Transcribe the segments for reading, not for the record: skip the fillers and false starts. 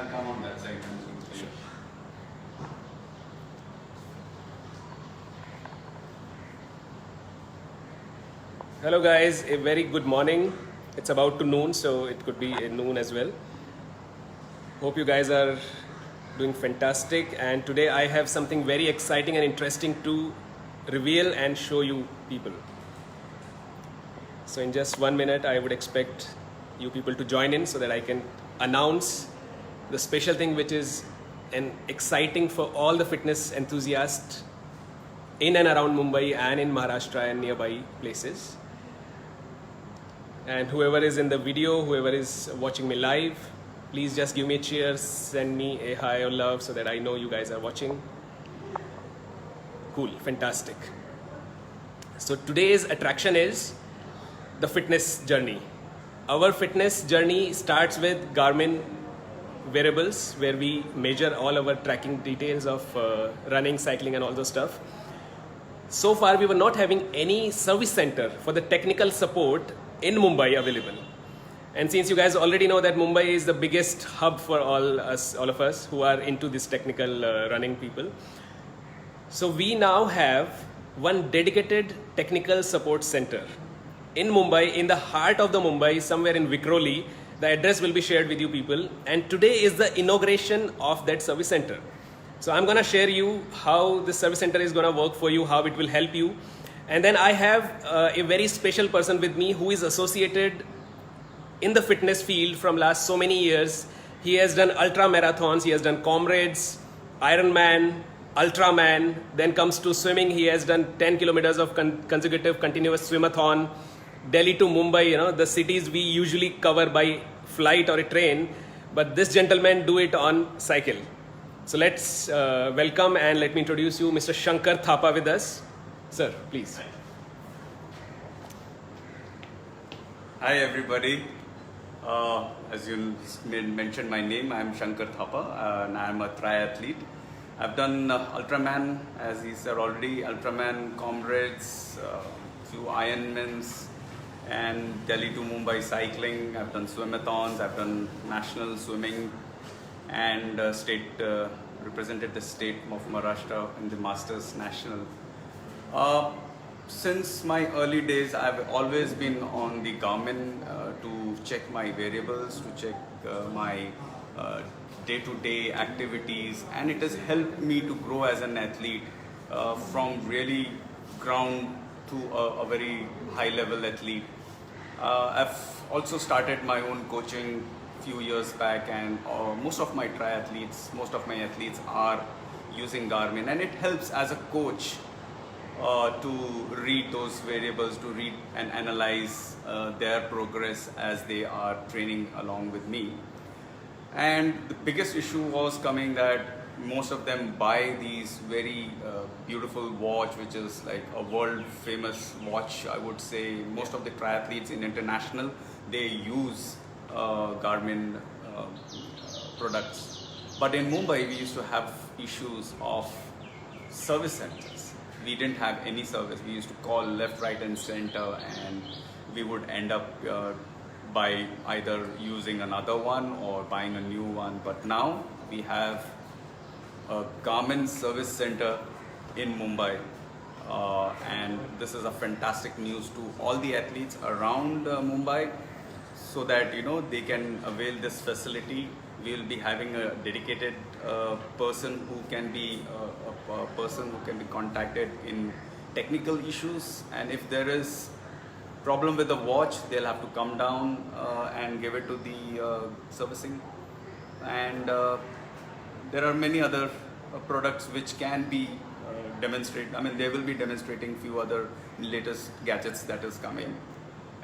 Come on that side. Sure. Hello guys, a very good morning. It's about to noon, so it could be a noon as well. Hope you guys are doing fantastic, and today I have something very exciting and interesting to reveal and show you people. So in just 1 minute I would expect you people to join in so that I can announce the special thing which is an exciting for all the fitness enthusiasts in and around Mumbai and in Maharashtra and nearby places. And whoever is in the video, whoever is watching me live, please just give me a cheer, send me a hi or love so that I know you guys are watching. Cool, fantastic. So today's attraction is the fitness journey. Our fitness journey starts with Garmin wearables, where we measure all our tracking details of running, cycling and all those stuff. So far we were not having any service center for the technical support in Mumbai available. And since you guys already know that Mumbai is the biggest hub for all of us who are into this technical running people, so we now have one dedicated technical support center in Mumbai, in the heart of the Mumbai, somewhere in Vikhroli. The address will be shared with you people, and today is the inauguration of that service center. So I'm gonna share you how this service center is gonna work for you, how it will help you. And then I have a very special person with me who is associated in the fitness field from last so many years. He has done ultra marathons, he has done Comrades, Ironman, Ultraman, then comes to swimming. He has done 10 kilometers of consecutive continuous swimathon. Delhi to Mumbai, the cities we usually cover by flight or a train, but this gentleman do it on cycle. So let's welcome and let me introduce you Mr. Shankar Thapa with us. Sir, please. Hi everybody. As you mentioned my name, I'm Shankar Thapa and I'm a triathlete. I've done Ultraman, as he said already, Ultraman, Comrades, few Ironmans, and Delhi to Mumbai cycling. I've done swimathons, I've done national swimming, and represented the state of Maharashtra in the Masters National. Since my early days, I've always been on the Garmin to check my variables, to check my day-to-day activities, and it has helped me to grow as an athlete from really ground to a very high-level athlete. I've also started my own coaching few years back, and most of my athletes are using Garmin, and it helps as a coach to read those variables, to read and analyze their progress as they are training along with me. And the biggest issue was coming that most of them buy these very beautiful watch, which is like a world famous watch, I would say. Most of the triathletes in international, they use Garmin products. But in Mumbai, we used to have issues of service centers. We didn't have any service. We used to call left, right and center, and we would end up by either using another one or buying a new one. But now we have a Garmin service center in Mumbai, and this is a fantastic news to all the athletes around Mumbai, so that they can avail this facility. We will be having a dedicated person who can be a person who can be contacted in technical issues, and if there is problem with the watch, they'll have to come down and give it to the servicing. And there are many other products which can be demonstrated. I mean, they will be demonstrating few other latest gadgets that is coming,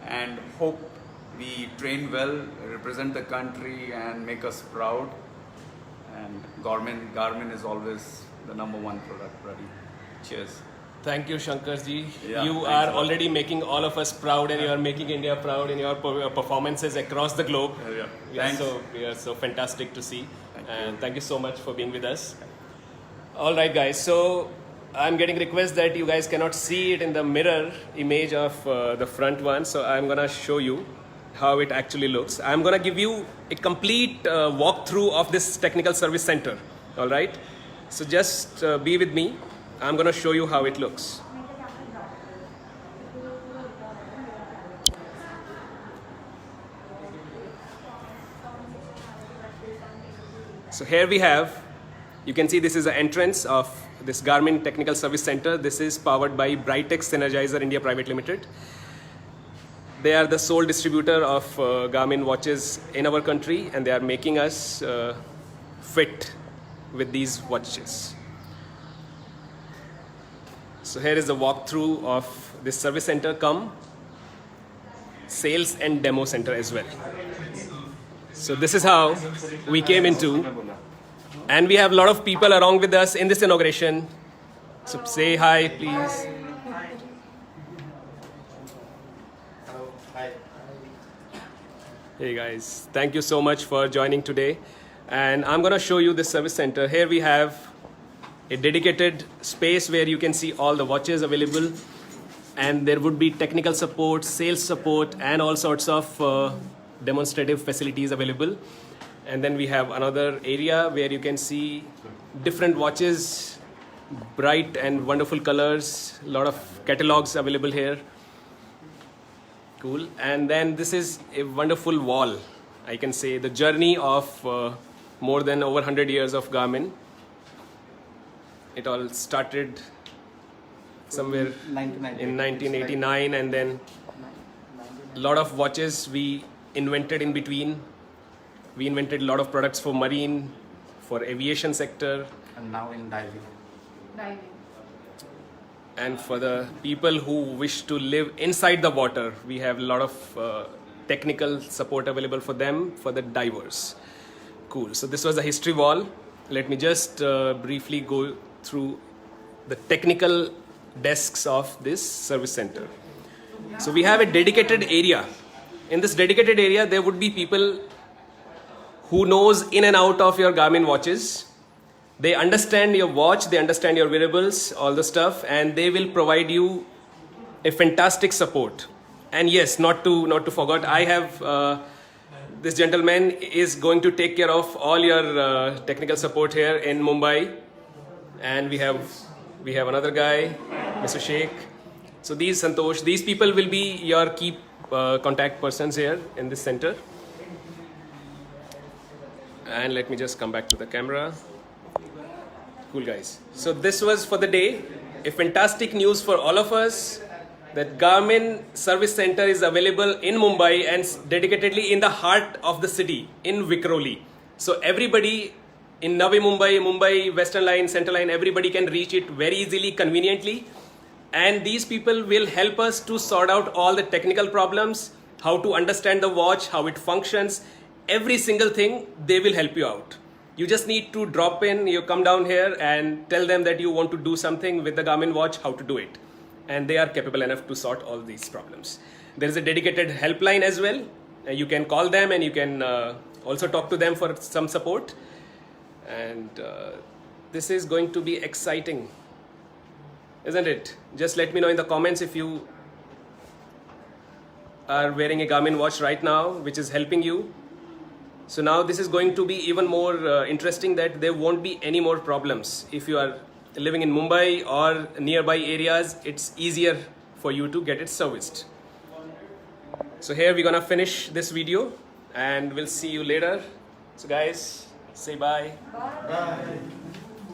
and hope we train well, represent the country and make us proud. And Garmin is always the #1 product, buddy. Cheers. Thank you, Shankar ji. Yeah, you are already making all of us proud, and you are making India proud in your performances across the globe. Thanks. We are so fantastic to see. Thank you so much for being with us. All right, guys. So I'm getting requests that you guys cannot see it in the mirror image of the front one. So I'm gonna show you. how it actually looks. I'm gonna give you a complete walkthrough of this technical service center. All right. So just be with me. I'm gonna show you how it looks. So here we have, you can see this is the entrance of this Garmin Technical Service Center. This is powered by Brightex Synergizer India Private Limited. They are the sole distributor of Garmin watches in our country, and they are making us fit with these watches. So here is the walkthrough of this service center cum sales and demo center as well. So this is how we came into, and we have a lot of people along with us in this inauguration. So say hi, please. Hey guys, thank you so much for joining today. And I'm gonna show you this service center. Here we have a dedicated space where you can see all the watches available, and there would be technical support, sales support, and all sorts of demonstrative facilities available. And then we have another area where you can see different watches, bright and wonderful colors, a lot of catalogs available here. Cool. And then this is a wonderful wall, I can say, the journey of more than over 100 years of Garmin. It all started somewhere in 1989, and then a lot of watches we invented in between. We invented a lot of products for marine, for aviation sector, and now in diving. And for the people who wish to live inside the water, we have a lot of technical support available for them, for the divers. Cool. So this was the history wall. Let me just briefly go through the technical desks of this service center. So we have a dedicated area. In this dedicated area, there would be people who knows in and out of your Garmin watches. They understand your watch, they understand your wearables, all the stuff, and they will provide you a fantastic support. And yes, not to forget, I have this gentleman is going to take care of all your technical support here in Mumbai. And we have another guy, Mr. Sheikh. So these Santosh, these people will be your key contact persons here in this center. And let me just come back to the camera. Cool guys. So this was for the day. A fantastic news for all of us that Garmin Service Center is available in Mumbai and dedicatedly in the heart of the city in Vikhroli. So everybody in Navi Mumbai, Mumbai, Western Line, Central Line, everybody can reach it very easily, conveniently. And these people will help us to sort out all the technical problems, how to understand the watch, how it functions, every single thing, they will help you out. You just need to drop in, you come down here and tell them that you want to do something with the Garmin watch, how to do it. And they are capable enough to sort all these problems. There is a dedicated helpline as well. You can call them and you can also talk to them for some support. And this is going to be exciting, isn't it? Just let me know in the comments if you are wearing a Garmin watch right now, which is helping you. So now this is going to be even more interesting, that there won't be any more problems. If you are living in Mumbai or nearby areas, it's easier for you to get it serviced. So here we're gonna finish this video and we'll see you later. So guys, say bye. Bye.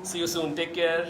See you soon. Take care.